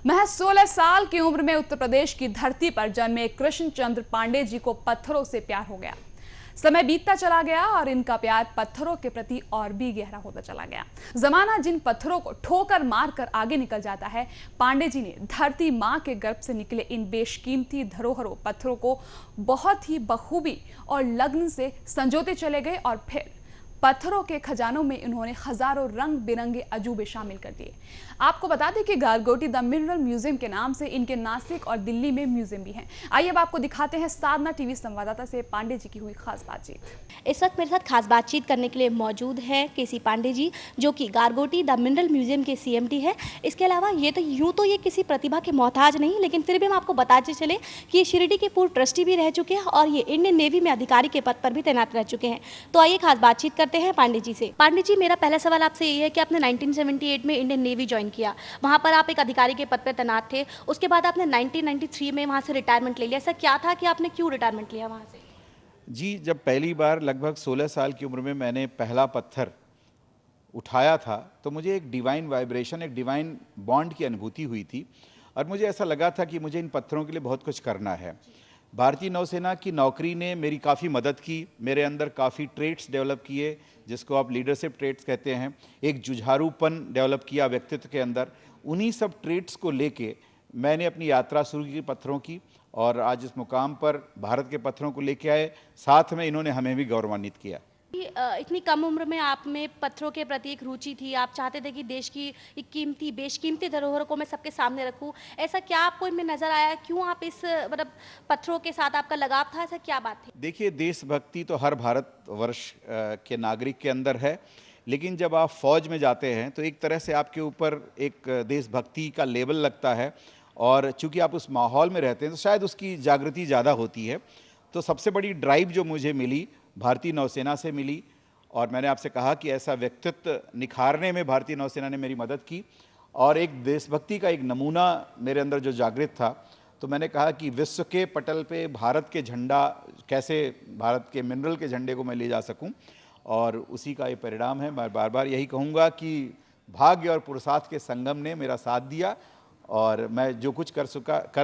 महज 16 साल की उम्र में उत्तर प्रदेश की धरती पर जन्मे कृष्णचंद्र पांडे जी को पत्थरों से प्यार हो गया। समय बीतता चला गया और इनका प्यार पत्थरों के प्रति और भी गहरा होता चला गया। जमाना जिन पत्थरों को ठोकर मारकर आगे निकल जाता है, पांडे जी ने धरती मां के गर्भ से निकले इन बेशकीमती धरोहरों पत्थरों को बहुत ही बखूबी और लगन से संजोते चले गए और फिर पत्थरों के खजानों में इन्होंने हजारों रंग बिरंगे अजूबे शामिल कर दिए। आपको बता दें कि गारगोटी द मिनरल म्यूजियम के नाम से इनके नासिक और दिल्ली में म्यूजियम भी हैं। आइए अब आपको दिखाते हैं साधना टीवी संवाददाता से पांडे जी की हुई खास बातचीत। इस वक्त मेरे साथ खास बातचीत करने के लिए मौजूद हैं केसी पांडे जी, जो कि गारगोटी द मिनरल म्यूजियम के सीएमडी है। इसके अलावा ये किसी प्रतिभा के मोहताज नहीं, लेकिन फिर भी हम आपको बताते चले कि ये शिरडी के पूर्व ट्रस्टी भी रह चुके हैं और ये इंडियन नेवी में अधिकारी के पद पर भी तैनात रह चुके हैं। तो आइए खास बातचीत करते हैं पांडे जी से। पांडे जी, मेरा पहला सवाल आपसे ये है कि आपने 1978 में इंडियन नेवी ज्वाइन किया, वहाँ पर आप एक अधिकारी के पद पर तैनात थे। उसके बाद आपने 1993 में वहाँ से रिटायरमेंट ले लिया। ऐसा क्या था कि आपने क्यों रिटायरमेंट लिया वहाँ से? जी, जब पहली बार लगभग 16 साल की उम्र में मैंने पहला पत्थर उठाया था तो मुझे एक डिवाइन वाइब्रेशन, एक डिवाइन बॉन्ड की अनुभूति हुई थी और मुझे ऐसा लगा था कि मुझे इन पत्थरों के लिए बहुत कुछ करना है। भारतीय नौसेना की नौकरी ने मेरी काफ़ी मदद की, मेरे अंदर काफ़ी ट्रेट्स डेवलप किए जिसको आप लीडरशिप ट्रेट्स कहते हैं, एक जुझारूपन डेवलप किया व्यक्तित्व के अंदर। उन्हीं सब ट्रेट्स को लेके मैंने अपनी यात्रा शुरू की पत्थरों की और आज इस मुकाम पर भारत के पत्थरों को लेके आए, साथ में इन्होंने हमें भी गौरवान्वित किया। इतनी कम उम्र में आप में पत्थरों के प्रति एक रुचि थी, आप चाहते थे कि देश की एक बेशकीमती धरोहरों को मैं सबके सामने रखूं। ऐसा क्या आपको इनमें नजर आया? क्यों आप इस पत्थरों के साथ आपका लगाव था? ऐसा क्या बात थी? देखिए, देशभक्ति तो हर भारतवर्ष के नागरिक के अंदर है, लेकिन जब आप फौज में जाते हैं तो एक तरह से आपके ऊपर एक देशभक्ति का लेबल लगता है और चूंकि आप उस माहौल में रहते हैं तो शायद उसकी जागृति ज़्यादा होती है। तो सबसे बड़ी ड्राइव जो मुझे मिली भारतीय नौसेना से मिली और मैंने आपसे कहा कि ऐसा व्यक्तित्व निखारने में भारतीय नौसेना ने मेरी मदद की और एक देशभक्ति का एक नमूना मेरे अंदर जो जागृत था, तो मैंने कहा कि विश्व के पटल पे भारत के झंडा कैसे, भारत के मिनरल के झंडे को मैं ले जा सकूं, और उसी का ये परिणाम है। मैं बार बार यही कहूँगा कि भाग्य और पुरुषार्थ के संगम ने मेरा साथ दिया और मैं जो कुछ कर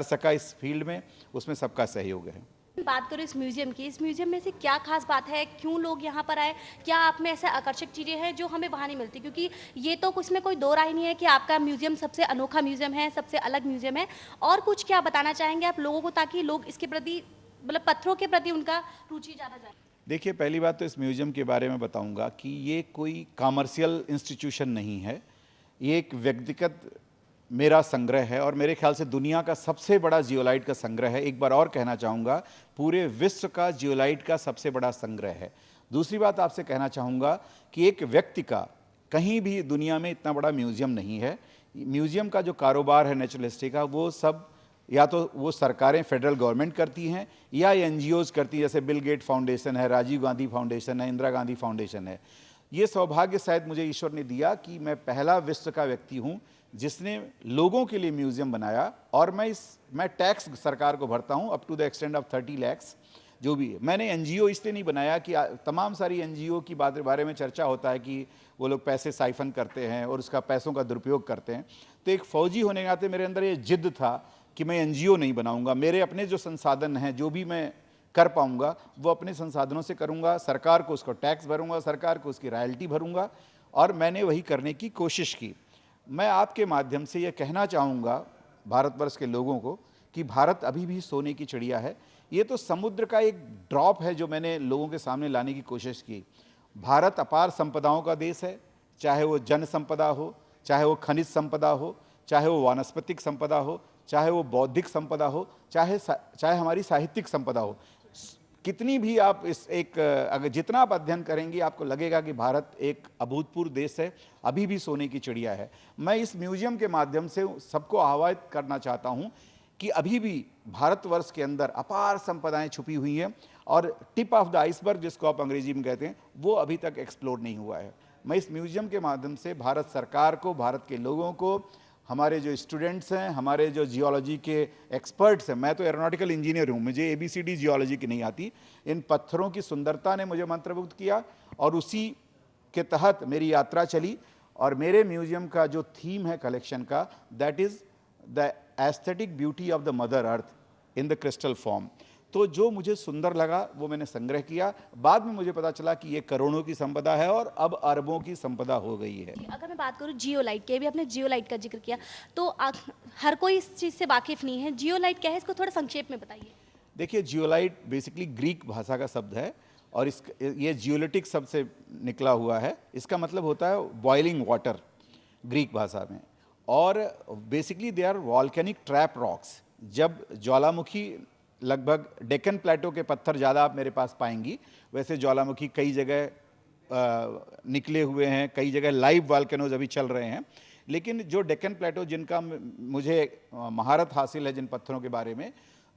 सका इस फील्ड में, उसमें सबका सहयोग है। बात करो इस म्यूजियम की, इस म्यूजियम में से क्या खास बात है? क्यों लोग यहाँ पर आए? क्या आप में ऐसे आकर्षक चीज़ें हैं जो हमें वहाँ नहीं मिलती? क्योंकि ये तो उसमें कोई दो राय नहीं है कि आपका म्यूजियम सबसे अनोखा म्यूजियम है, सबसे अलग म्यूजियम है। और कुछ क्या बताना चाहेंगे आप लोगों को ताकि लोग इसके प्रति, पत्थरों के प्रति उनका रुचि ज़्यादा जाए? देखिए, पहली बात तो इस म्यूजियम के बारे में बताऊंगा कि ये कोई कमर्शियल इंस्टीट्यूशन नहीं है, ये एक व्यक्तिगत मेरा संग्रह है और मेरे ख्याल से दुनिया का सबसे बड़ा जियोलाइट का संग्रह है। एक बार और कहना चाहूँगा, पूरे विश्व का जियोलाइट का सबसे बड़ा संग्रह है। दूसरी बात आपसे कहना चाहूँगा कि एक व्यक्ति का कहीं भी दुनिया में इतना बड़ा म्यूजियम नहीं है। म्यूजियम का जो कारोबार है नेचुरल हिस्ट्री का, वो सब या तो वो सरकारें, फेडरल गवर्नमेंट करती हैं या एनजीओज करती हैं, जैसे बिल गेट फाउंडेशन है, राजीव गांधी फाउंडेशन है, इंदिरा गांधी फाउंडेशन है। ये सौभाग्य शायद मुझे ईश्वर ने दिया कि मैं पहला विश्व का व्यक्ति हूँ जिसने लोगों के लिए म्यूजियम बनाया और मैं टैक्स सरकार को भरता हूँ up to the extent of 30 lakhs। जो भी मैंने एनजीओ इसलिए नहीं बनाया कि तमाम सारी एनजीओ की बारे में चर्चा होता है कि वो लोग पैसे साइफन करते हैं और उसका पैसों का दुरुपयोग करते हैं। तो एक फौजी होने के नाते मेरे अंदर ये जिद था कि मैं एनजीओ नहीं बनाऊंगा, मेरे अपने जो संसाधन हैं, जो भी मैं कर पाऊंगा वो अपने संसाधनों से करूंगा, सरकार को उसको टैक्स भरूंगा, सरकार को उसकी रॉयल्टी भरूंगा, और मैंने वही करने की कोशिश की। मैं आपके माध्यम से ये कहना चाहूँगा भारतवर्ष के लोगों को कि भारत अभी भी सोने की चिड़िया है। ये तो समुद्र का एक ड्रॉप है जो मैंने लोगों के सामने लाने की कोशिश की। भारत अपार संपदाओं का देश है, चाहे वो जन संपदा हो, चाहे वो खनिज संपदा हो, चाहे वो वानस्पतिक संपदा हो, चाहे वो बौद्धिक संपदा हो, चाहे हमारी साहित्यिक संपदा हो। कितनी भी आप अगर जितना आप अध्ययन करेंगे आपको लगेगा कि भारत एक अभूतपूर्व देश है, अभी भी सोने की चिड़िया है। मैं इस म्यूजियम के माध्यम से सबको आह्वान करना चाहता हूं कि अभी भी भारतवर्ष के अंदर अपार संपदाएं छुपी हुई हैं और टिप ऑफ द आइसबर्ग, जिसको आप अंग्रेजी में कहते हैं, वो अभी तक एक्सप्लोर नहीं हुआ है। मैं इस म्यूजियम के माध्यम से भारत सरकार को, भारत के लोगों को, हमारे जो स्टूडेंट्स हैं, हमारे जो जियोलॉजी के एक्सपर्ट्स हैं, मैं तो एरोनॉटिकल इंजीनियर हूँ, मुझे ABCD जियोलॉजी की नहीं आती, इन पत्थरों की सुंदरता ने मुझे मंत्रमुग्ध किया और उसी के तहत मेरी यात्रा चली। और मेरे म्यूजियम का जो थीम है कलेक्शन का, that is the aesthetic beauty of the mother earth in the crystal form. तो जो मुझे सुंदर लगा वो मैंने संग्रह किया। बाद में मुझे पता चला कि ये करोड़ों की संपदा है और अब अरबों की संपदा हो गई है। अगर मैं बात करूँ जियोलाइट की, अभी आपने जियोलाइट का जिक्र किया, तो हर कोई इस चीज़ से वाकिफ़ नहीं है। जियोलाइट क्या है, इसको थोड़ा संक्षेप में बताइए। देखिए, जियोलाइट बेसिकली ग्रीक भाषा का शब्द है और ये जियोलिटिक शब्द से निकला हुआ है। इसका मतलब होता है बॉइलिंग वाटर ग्रीक भाषा में। और basically they are volcanic trap rocks. जब ज्वालामुखी, लगभग डेक्कन प्लेटो के पत्थर ज़्यादा आप मेरे पास पाएंगी, वैसे ज्वालामुखी कई जगह निकले हुए हैं, कई जगह लाइव वॉल्केनोज अभी चल रहे हैं। लेकिन जो डेक्कन प्लेटो जिनका मुझे महारत हासिल है जिन पत्थरों के बारे में,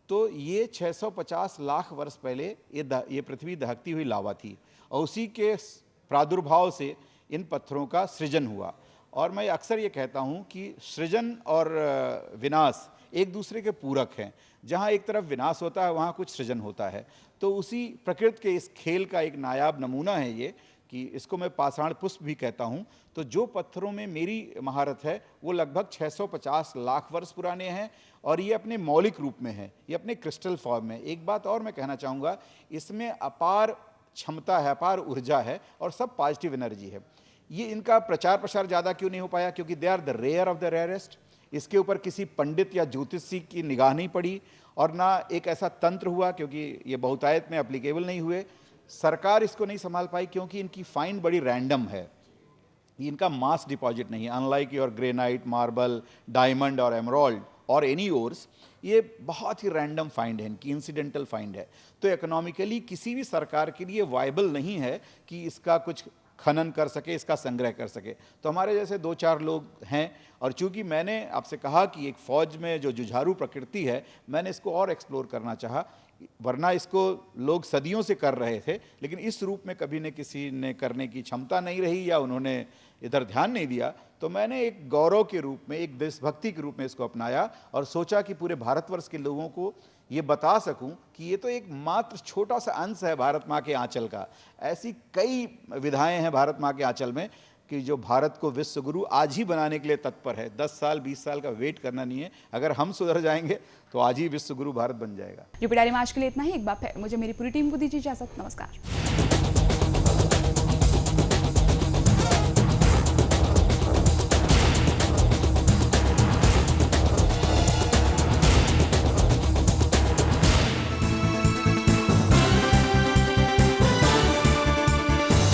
तो ये 650 लाख वर्ष पहले ये पृथ्वी दहकती हुई लावा थी और उसी के प्रादुर्भाव से इन पत्थरों का सृजन हुआ। और मैं अक्सर ये कहता हूँ कि सृजन और विनाश एक दूसरे के पूरक हैं। जहाँ एक तरफ विनाश होता है वहाँ कुछ सृजन होता है। तो उसी प्रकृति के इस खेल का एक नायाब नमूना है ये, कि इसको मैं पाषाण पुष्प भी कहता हूँ। तो जो पत्थरों में मेरी महारत है वो लगभग 650 लाख वर्ष पुराने हैं और ये अपने मौलिक रूप में है, ये अपने क्रिस्टल फॉर्म में। एक बात और मैं कहना चाहूँगा, इसमें अपार क्षमता है, अपार ऊर्जा है और सब पॉजिटिव एनर्जी है। ये इनका प्रचार प्रसार ज़्यादा क्यों नहीं हो पाया? क्योंकि they are the rare of the rarest. इसके ऊपर किसी पंडित या ज्योतिषी की निगाह नहीं पड़ी और ना एक ऐसा तंत्र हुआ, क्योंकि ये बहुतायत में एप्लीकेबल नहीं हुए। सरकार इसको नहीं संभाल पाई क्योंकि इनकी फाइंड बड़ी रैंडम है, इनका मास डिपॉजिट नहीं है। Unlike your granite, marble, diamond और एमराल्ड और एनी ओर्स, ये बहुत ही रैंडम फाइंड है, इनकी इंसिडेंटल फाइंड है। तो इकोनॉमिकली किसी भी सरकार के लिए वायबल नहीं है कि इसका कुछ खनन कर सके, इसका संग्रह कर सके। तो हमारे जैसे 2-4 लोग हैं और चूंकि मैंने आपसे कहा कि एक फौज में जो जुझारू प्रकृति है, मैंने इसको और एक्सप्लोर करना चाहा। वरना इसको लोग सदियों से कर रहे थे, लेकिन इस रूप में कभी ने किसी ने करने की क्षमता नहीं रही या उन्होंने इधर ध्यान नहीं दिया। तो मैंने एक गौरव के रूप में, एक देशभक्ति के रूप में इसको अपनाया और सोचा कि पूरे भारतवर्ष के लोगों को ये बता सकूं कि ये तो एक मात्र छोटा सा अंश है भारत माँ के आंचल का। ऐसी कई विधाएं हैं भारत माँ के आंचल में कि जो भारत को विश्व गुरु आज ही बनाने के लिए तत्पर है। 10 साल 20 साल का वेट करना नहीं है। अगर हम सुधर जाएंगे तो आज ही विश्व गुरु भारत बन जाएगा। यूपी डायरी में आज के लिए इतना ही। एक बार फिर मुझे मेरी पूरी टीम को दीजिए इजाजत। नमस्कार।